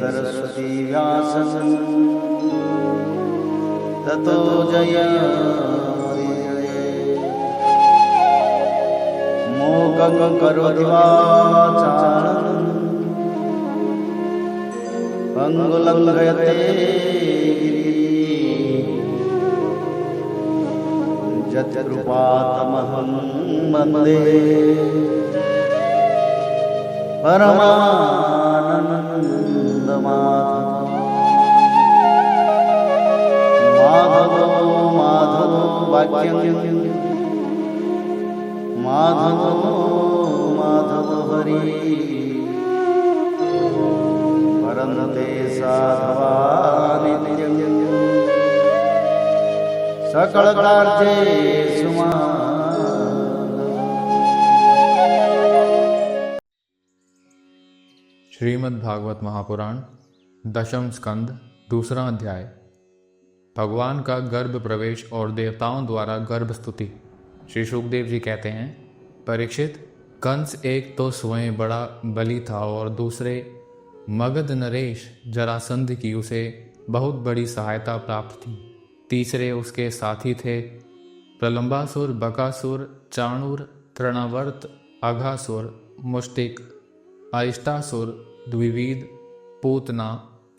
सरस्वती व्यासं ततो जयमुदीरये। मूकं करोति वाचालं पंगुलंघयते यत्कृपातमहं वन्दे परमानन्दमाधवो माधवो वाक्यं माधवो हरि परन्ते साधवा नित्यं सकलकार्येषु श्रीमद् भागवत महापुराण दशम स्कंद दूसरा अध्याय। भगवान का गर्भ प्रवेश और देवताओं द्वारा गर्भ स्तुति। श्री शुकदेव जी कहते हैं, परीक्षित, कंस एक तो स्वयं बड़ा बली था और दूसरे मगध नरेश जरासंध की उसे बहुत बड़ी सहायता प्राप्त थी। तीसरे उसके साथी थे प्रलंबासुर, बकासुर, चाणूर, तृणावर्त, अघासुर, मुष्टिक, अरिष्टासुर, द्विविद, पूतना,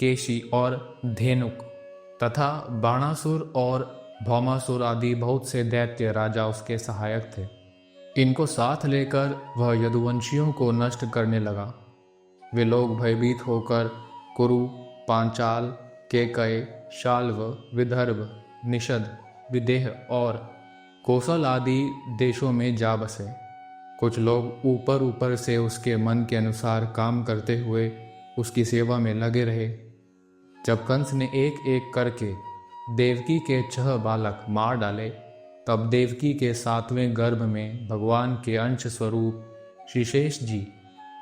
केशी और धेनुक तथा बाणासुर और भौमासुर आदि बहुत से दैत्य राजा उसके सहायक थे। इनको साथ लेकर वह यदुवंशियों को नष्ट करने लगा। वे लोग भयभीत होकर कुरु, पांचाल, केकय, शाल्व, विदर्भ, निषद, विदेह और कौशल आदि देशों में जा बसे। कुछ लोग ऊपर ऊपर से उसके मन के अनुसार काम करते हुए उसकी सेवा में लगे रहे। जब कंस ने एक एक करके देवकी के 6 बालक मार डाले, तब देवकी के 7वें गर्भ में भगवान के अंश स्वरूप श्रीशेष जी,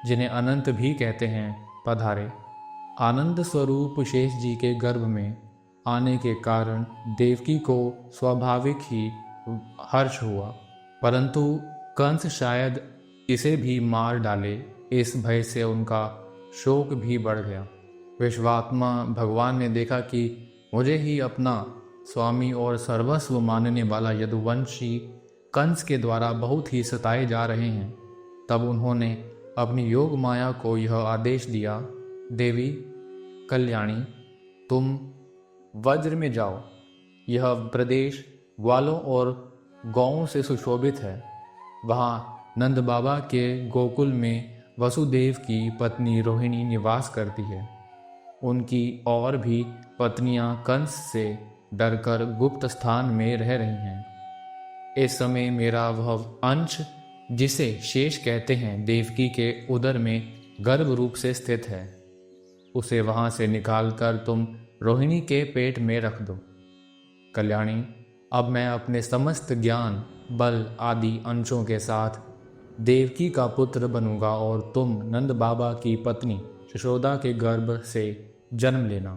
जिन्हें अनंत भी कहते हैं, पधारे। आनंद स्वरूप शेष जी के गर्भ में आने के कारण देवकी को स्वाभाविक ही हर्ष हुआ, परंतु कंस शायद इसे भी मार डाले, इस भय से उनका शोक भी बढ़ गया। विश्वात्मा भगवान ने देखा कि मुझे ही अपना स्वामी और सर्वस्व मानने वाला यदुवंशी कंस के द्वारा बहुत ही सताए जा रहे हैं। तब उन्होंने अपनी योग माया को यह आदेश दिया, देवी कल्याणी, तुम वज्र में जाओ। यह प्रदेश ग्वालों और गौओं से सुशोभित है। वहाँ नंद बाबा के गोकुल में वसुदेव की पत्नी रोहिणी निवास करती है। उनकी और भी पत्नियां कंस से डरकर गुप्त स्थान में रह रही हैं। इस समय मेरा वह अंश, जिसे शेष कहते हैं, देवकी के उदर में गर्भ रूप से स्थित है। उसे वहां से निकालकर तुम रोहिणी के पेट में रख दो। कल्याणी, अब मैं अपने समस्त ज्ञान, बल आदि अंशों के साथ देवकी का पुत्र बनूंगा और तुम नंद बाबा की पत्नी यशोदा के गर्भ से जन्म लेना।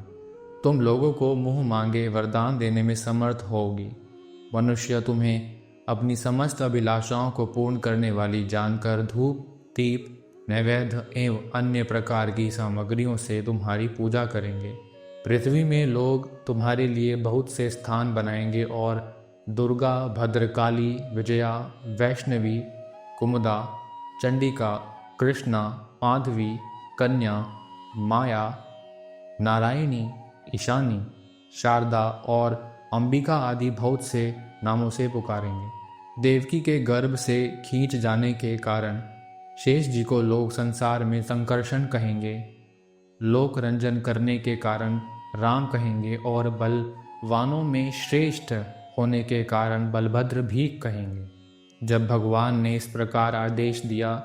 तुम लोगों को मुंह मांगे वरदान देने में समर्थ होगी। मनुष्य तुम्हें अपनी समस्त अभिलाषाओं को पूर्ण करने वाली जानकर धूप, दीप, नैवेद्य एवं अन्य प्रकार की सामग्रियों से तुम्हारी पूजा करेंगे। पृथ्वी में लोग तुम्हारे लिए बहुत से स्थान बनाएंगे और दुर्गा, भद्रकाली, विजया, वैष्णवी, कुमुदा, चंडिका, कृष्णा, माधवी, कन्या, माया, नारायणी, ईशानी, शारदा और अंबिका आदि बहुत से नामों से पुकारेंगे। देवकी के गर्भ से खींच जाने के कारण शेष जी को लोग संसार में संकर्षण कहेंगे, लोक रंजन करने के कारण राम कहेंगे और बलवानों में श्रेष्ठ होने के कारण बलभद्र भी कहेंगे। जब भगवान ने इस प्रकार आदेश दिया,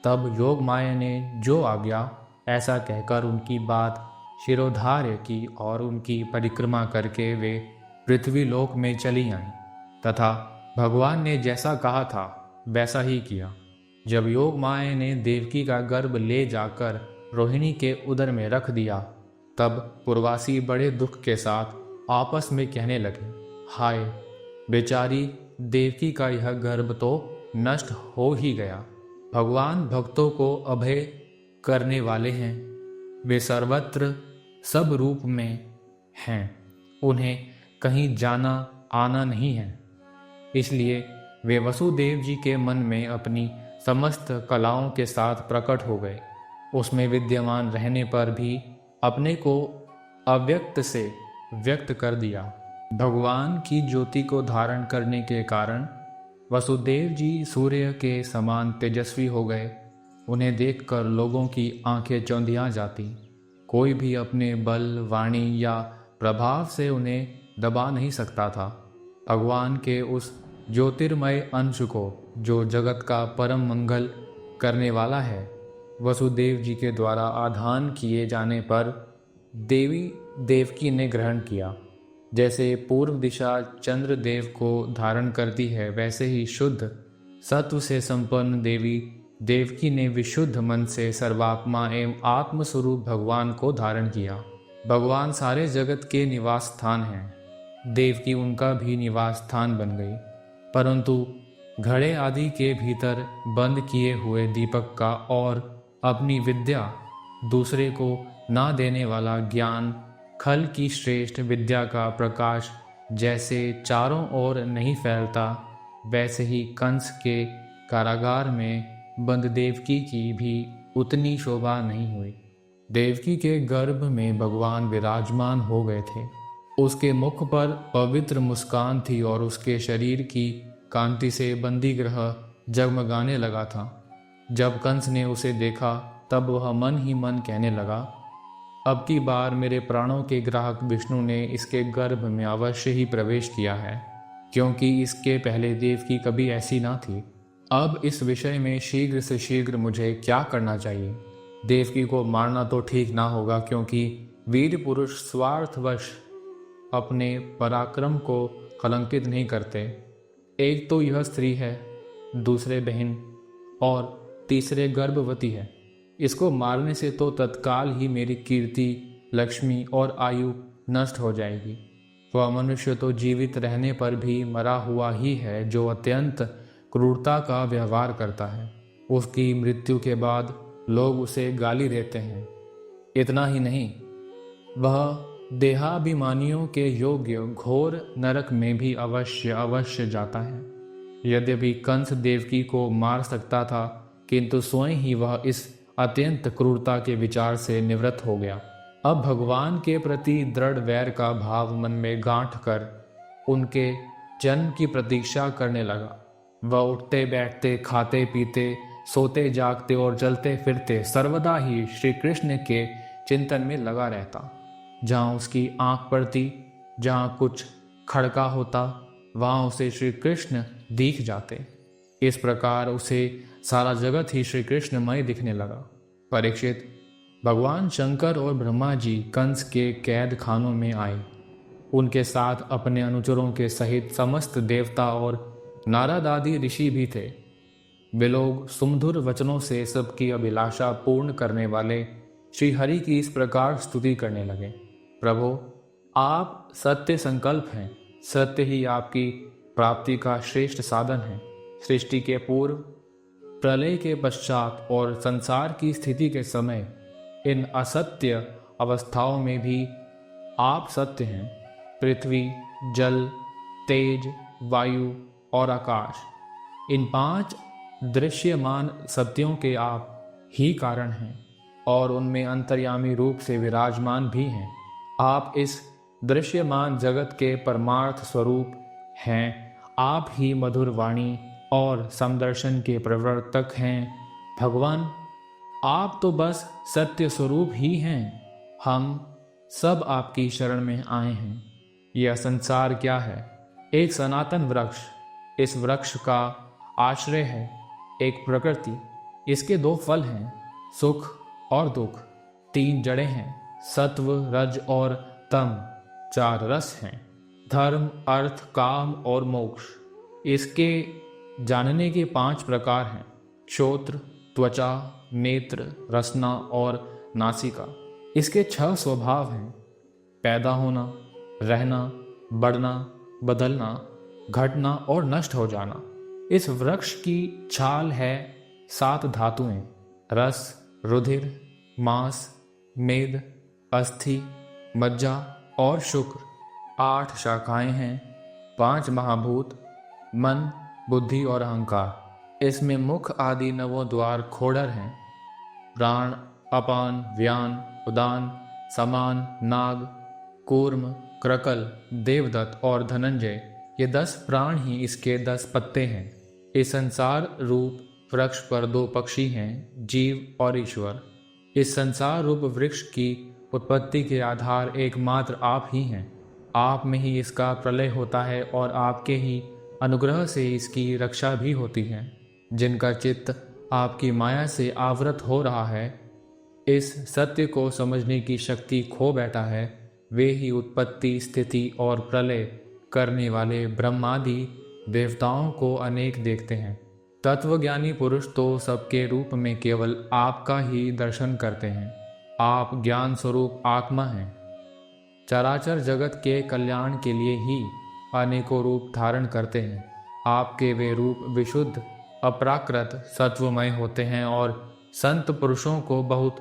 तब योग माया ने जो आज्ञा ऐसा कहकर उनकी बात शिरोधार्य की और उनकी परिक्रमा करके वे पृथ्वी लोक में चली आईं तथा भगवान ने जैसा कहा था वैसा ही किया। जब योग माया ने देवकी का गर्भ ले जाकर रोहिणी के उदर में रख दिया, तब पुरवासी बड़े दुख के साथ आपस में कहने लगे, हाय बेचारी देवकी का यह गर्भ तो नष्ट हो ही गया। भगवान भक्तों को अभय करने वाले हैं, वे सर्वत्र सब रूप में हैं, उन्हें कहीं जाना आना नहीं है। इसलिए वे वसुदेव जी के मन में अपनी समस्त कलाओं के साथ प्रकट हो गए। उसमें विद्यमान रहने पर भी अपने को अव्यक्त से व्यक्त कर दिया। भगवान की ज्योति को धारण करने के कारण वसुदेव जी सूर्य के समान तेजस्वी हो गए। उन्हें देखकर लोगों की आंखें चौंधिया जाती। कोई भी अपने बल, वाणी या प्रभाव से उन्हें दबा नहीं सकता था। भगवान के उस ज्योतिर्मय अंश को, जो जगत का परम मंगल करने वाला है, वसुदेव जी के द्वारा आधान किए जाने पर देवी देवकी ने ग्रहण किया। जैसे पूर्व दिशा चंद्रदेव को धारण करती है, वैसे ही शुद्ध सत्व से संपन्न देवी देवकी ने विशुद्ध मन से सर्वात्मा एवं आत्मस्वरूप भगवान को धारण किया। भगवान सारे जगत के निवास स्थान हैं। देवकी उनका भी निवास स्थान बन गई, परंतु घड़े आदि के भीतर बंद किए हुए दीपक का और अपनी विद्या दूसरे को ना देने वाला ज्ञान, खल की श्रेष्ठ विद्या का प्रकाश जैसे चारों ओर नहीं फैलता, वैसे ही कंस के कारागार में बंद देवकी की भी उतनी शोभा नहीं हुई। देवकी के गर्भ में भगवान विराजमान हो गए थे। उसके मुख पर पवित्र मुस्कान थी और उसके शरीर की कांति से बंदी ग्रह जगमगाने लगा था। जब कंस ने उसे देखा तब वह मन ही मन कहने लगा, अब की बार मेरे प्राणों के ग्राहक विष्णु ने इसके गर्भ में अवश्य ही प्रवेश किया है, क्योंकि इसके पहले देवकी कभी ऐसी ना थी। अब इस विषय में शीघ्र से शीघ्र मुझे क्या करना चाहिए? देवकी को मारना तो ठीक ना होगा, क्योंकि वीर पुरुष स्वार्थवश अपने पराक्रम को कलंकित नहीं करते। एक तो यह स्त्री है, दूसरे बहन और तीसरे गर्भवती है। इसको मारने से तो तत्काल ही मेरी कीर्ति, लक्ष्मी और आयु नष्ट हो जाएगी। वह मनुष्य तो जीवित रहने पर भी मरा हुआ ही है, जो अत्यंत क्रूरता का व्यवहार करता है। उसकी मृत्यु के बाद लोग उसे गाली देते हैं। इतना ही नहीं, वह देहाभिमानियों के योग्य घोर नरक में भी अवश्य जाता है। यद्यपि कंस देवकी को मार सकता था, किंतु स्वयं ही वह इस अत्यंत क्रूरता के विचार से निवृत्त हो गया। अब भगवान के प्रति दृढ़ वैर का भाव मन में गांठ कर उनके जन्म की प्रतीक्षा करने लगा। वह उठते बैठते, खाते पीते, सोते जागते और चलते फिरते सर्वदा ही श्री कृष्ण के चिंतन में लगा रहता। जहाँ उसकी आंख पड़ती, जहाँ कुछ खड़का होता, वहाँ उसे श्री कृष्ण दिख जाते। इस प्रकार उसे सारा जगत ही श्री कृष्णमय दिखने लगा। परीक्षित, भगवान शंकर और ब्रह्मा जी कंस के कैद खानों में आए। उनके साथ अपने अनुचरों के सहित समस्त देवता और नारद आदि ऋषि भी थे। वे लोग सुमधुर वचनों से सबकी अभिलाषा पूर्ण करने वाले श्री हरि की इस प्रकार स्तुति करने लगे। प्रभु, आप सत्य संकल्प हैं। सत्य ही आपकी प्राप्ति का श्रेष्ठ साधन है। सृष्टि के पूर्व, प्रलय के पश्चात और संसार की स्थिति के समय इन असत्य अवस्थाओं में भी आप सत्य हैं। पृथ्वी, जल, तेज, वायु और आकाश, इन 5 दृश्यमान सत्यों के आप ही कारण हैं और उनमें अंतर्यामी रूप से विराजमान भी हैं। आप इस दृश्यमान जगत के परमार्थ स्वरूप हैं। आप ही मधुर वाणी और समदर्शन के प्रवर्तक हैं। भगवान, आप तो बस सत्य स्वरूप ही हैं। हम सब आपकी शरण में आए हैं। यह संसार क्या है? एक सनातन वृक्ष। इस वृक्ष का आश्रय है एक प्रकृति। इसके 2 फल हैं, सुख और दुख। 3 जड़ें हैं, सत्व, रज और तम। 4 रस हैं, धर्म, अर्थ, काम और मोक्ष। इसके जानने के 5 प्रकार हैं, श्रोत्र, त्वचा, नेत्र, रसना और नासिका। इसके 6 स्वभाव हैं, पैदा होना, रहना, बढ़ना, बदलना, घटना और नष्ट हो जाना। इस वृक्ष की छाल है 7 धातुएं, रस, रुधिर, मांस, मेद, अस्थि, मज्जा और शुक्र 8 शाखाएं हैं। 5 महाभूत, मन, बुद्धि और अहंकार। इसमें मुख आदि 9 द्वार खोड़र हैं। प्राण, अपान, व्यान, उदान, समान, नाग, कूर्म, क्रकल, देवदत्त और धनंजय, ये 10 प्राण ही इसके 10 पत्ते हैं। इस संसार रूप वृक्ष पर 2 पक्षी हैं, जीव और ईश्वर। इस संसार रूप वृक्ष की उत्पत्ति के आधार एकमात्र आप ही हैं। आप में ही इसका प्रलय होता है और आपके ही अनुग्रह से इसकी रक्षा भी होती है। जिनका चित्त आपकी माया से आवृत हो रहा है, इस सत्य को समझने की शक्ति खो बैठा है, वे ही उत्पत्ति, स्थिति और प्रलय करने वाले ब्रह्मादि देवताओं को अनेक देखते हैं। तत्वज्ञानी पुरुष तो सबके रूप में केवल आपका ही दर्शन करते हैं। आप ज्ञान स्वरूप आत्मा हैं। चराचर जगत के कल्याण के लिए ही अनेकों रूप धारण करते हैं। आपके वे रूप विशुद्ध, अपराकृत, सत्वमय होते हैं और संत पुरुषों को बहुत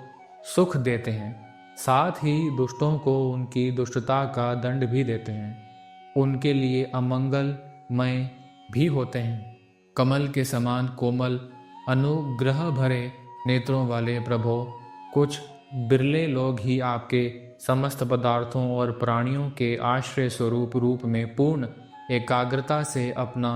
सुख देते हैं। साथ ही दुष्टों को उनकी दुष्टता का दंड भी देते हैं। उनके लिए अमंगलमय भी होते हैं। कमल के समान कोमल, अनुग्रह भरे नेत्रों वाले प्रभो, कुछ बिरले लोग ही आपके समस्त पदार्थों और प्राणियों के आश्रय स्वरूप रूप में पूर्ण एकाग्रता से अपना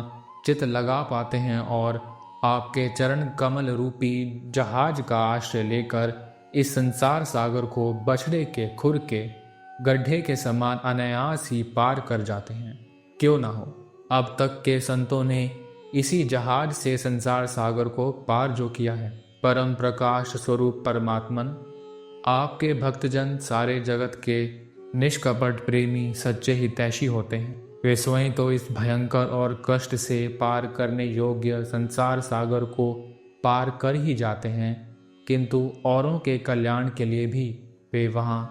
चित्त लगा पाते हैं और आपके चरण कमल रूपी जहाज का आश्रय लेकर इस संसार सागर को बछड़े के खुर के गड्ढे के समान अनायास ही पार कर जाते हैं। क्यों ना हो, अब तक के संतों ने इसी जहाज से संसार सागर को पार जो किया है। परम प्रकाश स्वरूप परमात्मन, आपके भक्तजन सारे जगत के निष्कपट प्रेमी सच्चे हितैषी होते हैं। वे स्वयं तो इस भयंकर और कष्ट से पार करने योग्य संसार सागर को पार कर ही जाते हैं, किंतु औरों के कल्याण के लिए भी वे वहाँ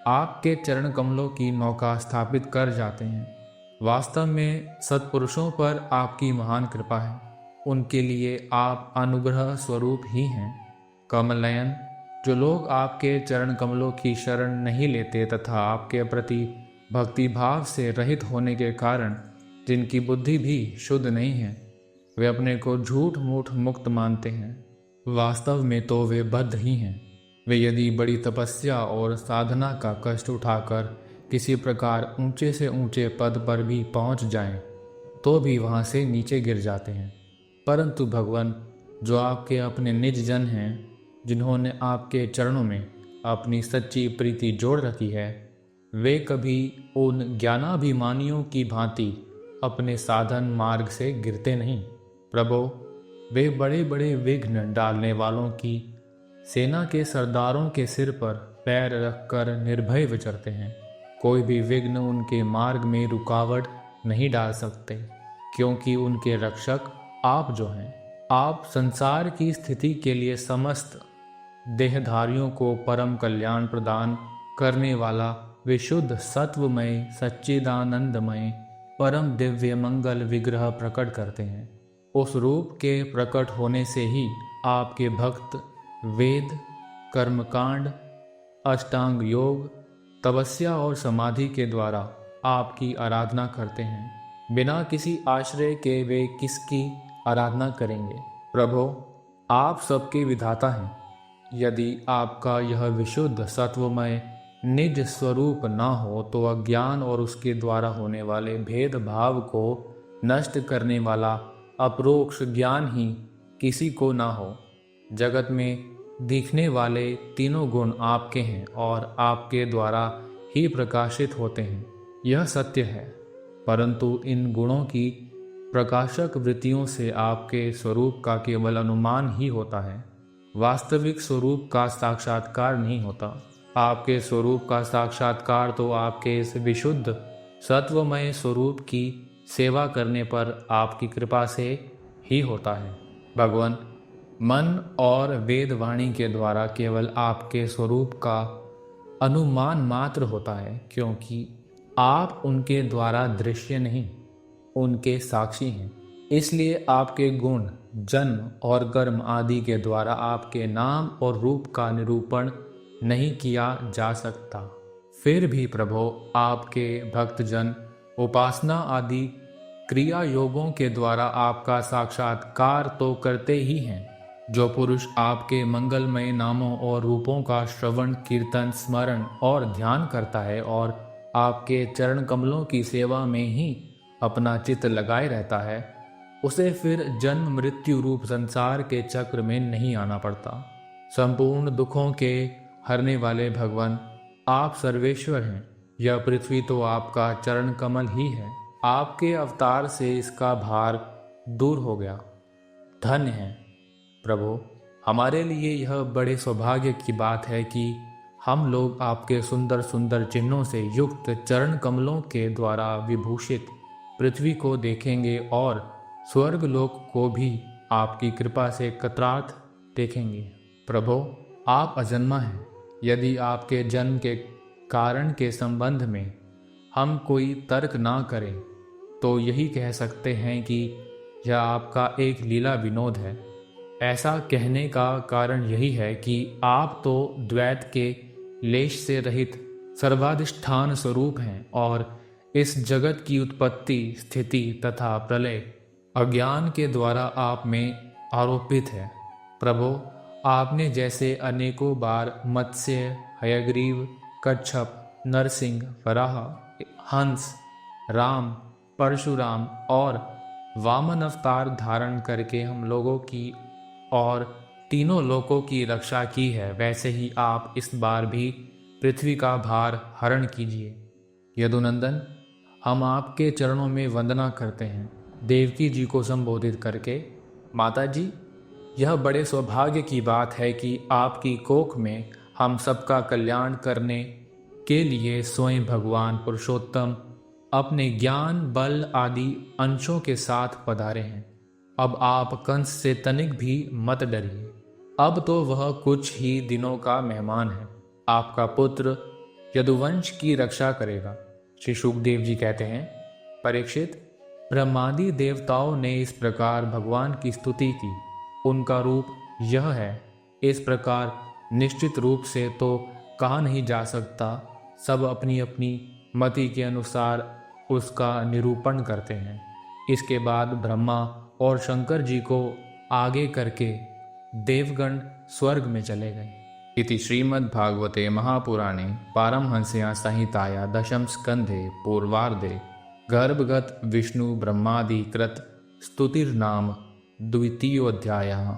आपके चरण कमलों की नौका स्थापित कर जाते हैं। वास्तव में सत्पुरुषों पर आपकी महान कृपा है। उनके लिए आप अनुग्रह स्वरूप ही हैं। कमलनयन, जो लोग आपके चरण कमलों की शरण नहीं लेते तथा आपके प्रति भक्ति भाव से रहित होने के कारण जिनकी बुद्धि भी शुद्ध नहीं है, वे अपने को झूठ मूठ मुक्त मानते हैं। वास्तव में तो वे बद्ध ही हैं। वे यदि बड़ी तपस्या और साधना का कष्ट उठाकर किसी प्रकार ऊंचे से ऊंचे पद पर भी पहुंच जाएं, तो भी वहां से नीचे गिर जाते हैं। परंतु भगवान, जो आपके अपने निज जन हैं, जिन्होंने आपके चरणों में अपनी सच्ची प्रीति जोड़ रखी है, वे कभी उन ज्ञानाभिमानियों की भांति अपने साधन मार्ग से गिरते नहीं। प्रभो, वे बड़े बड़े विघ्न डालने वालों की सेना के सरदारों के सिर पर पैर रखकर निर्भय विचरते हैं। कोई भी विघ्न उनके मार्ग में रुकावट नहीं डाल सकते, क्योंकि उनके रक्षक आप जो हैं। आप संसार की स्थिति के लिए समस्त देहधारियों को परम कल्याण प्रदान करने वाला विशुद्ध सत्वमय सच्चिदानंदमय परम दिव्य मंगल विग्रह प्रकट करते हैं। उस रूप के प्रकट होने से ही आपके भक्त वेद, कर्मकांड, अष्टांग योग, तपस्या और समाधि के द्वारा आपकी आराधना करते हैं। बिना किसी आश्रय के वे किसकी आराधना करेंगे? प्रभो, आप सबके विधाता हैं। यदि आपका यह विशुद्ध सत्वमय निज स्वरूप न हो तो अज्ञान और उसके द्वारा होने वाले भेदभाव को नष्ट करने वाला अपरोक्ष ज्ञान ही किसी को ना हो। जगत में दिखने वाले तीनों गुण आपके हैं और आपके द्वारा ही प्रकाशित होते हैं, यह सत्य है। परंतु इन गुणों की प्रकाशक वृत्तियों से आपके स्वरूप का केवल अनुमान ही होता है, वास्तविक स्वरूप का साक्षात्कार नहीं होता। आपके स्वरूप का साक्षात्कार तो आपके इस विशुद्ध सत्वमय स्वरूप की सेवा करने पर आपकी कृपा से ही होता है। भगवान, मन और वेदवाणी के द्वारा केवल आपके स्वरूप का अनुमान मात्र होता है, क्योंकि आप उनके द्वारा दृश्य नहीं, उनके साक्षी हैं। इसलिए आपके गुण, जन्म और कर्म आदि के द्वारा आपके नाम और रूप का निरूपण नहीं किया जा सकता। फिर भी प्रभो आपके भक्तजन उपासना आदि क्रिया योगों के द्वारा आपका साक्षात्कार तो करते ही हैं। जो पुरुष आपके मंगलमय नामों और रूपों का श्रवण कीर्तन स्मरण और ध्यान करता है और आपके चरण कमलों की सेवा में ही अपना चित्त लगाए रहता है, उसे फिर जन्म मृत्यु रूप संसार के चक्र में नहीं आना पड़ता। संपूर्ण दुखों के हरने वाले भगवान आप सर्वेश्वर हैं। यह पृथ्वी तो आपका चरण कमल ही है। आपके अवतार से इसका भार दूर हो गया। धन्य है प्रभु, हमारे लिए यह बड़े सौभाग्य की बात है कि हम लोग आपके सुंदर सुंदर चिन्हों से युक्त चरण कमलों के द्वारा विभूषित पृथ्वी को देखेंगे और स्वर्ग लोक को भी आपकी कृपा से कतरात देखेंगे। प्रभो आप अजन्मा हैं। यदि आपके जन्म के कारण के संबंध में हम कोई तर्क ना करें तो यही कह सकते हैं कि यह आपका एक लीला विनोद है। ऐसा कहने का कारण यही है कि आप तो द्वैत के लेश से रहित सर्वाधिष्ठान स्वरूप हैं और इस जगत की उत्पत्ति स्थिति तथा प्रलय अज्ञान के द्वारा आप में आरोपित है। प्रभो आपने जैसे अनेकों बार मत्स्य, हयग्रीव, कच्छप, नरसिंह, वराह, हंस, राम, परशुराम और वामन अवतार धारण करके हम लोगों की और तीनों लोकों की रक्षा की है, वैसे ही आप इस बार भी पृथ्वी का भार हरण कीजिए। यदुनंदन, हम आपके चरणों में वंदना करते हैं। देवकी जी को संबोधित करके, माता जी, यह बड़े सौभाग्य की बात है कि आपकी कोख में हम सबका कल्याण करने के लिए स्वयं भगवान पुरुषोत्तम अपने ज्ञान बल आदि अंशों के साथ पधारे हैं। अब आप कंस से तनिक भी मत डरिए। अब तो वह कुछ ही दिनों का मेहमान है। आपका पुत्र यदुवंश की रक्षा करेगा। श्री शुकदेव जी कहते हैं, परीक्षित, ब्रह्मादि देवताओं ने इस प्रकार भगवान की स्तुति की। उनका रूप यह है, इस प्रकार निश्चित रूप से तो कहा नहीं जा सकता। सब अपनी अपनी मति के अनुसार उसका निरूपण करते हैं। इसके बाद ब्रह्मा और शंकर जी को आगे करके देवगण स्वर्ग में चले गए। इति श्रीमद्भागवते महापुराणे पारमहंस्यां संहिताया दशम स्कंधे पूर्वार्धे गर्भगत विष्णु ब्रह्मादि कृत स्तुतिर्नाम द्वितीयोऽध्यायः।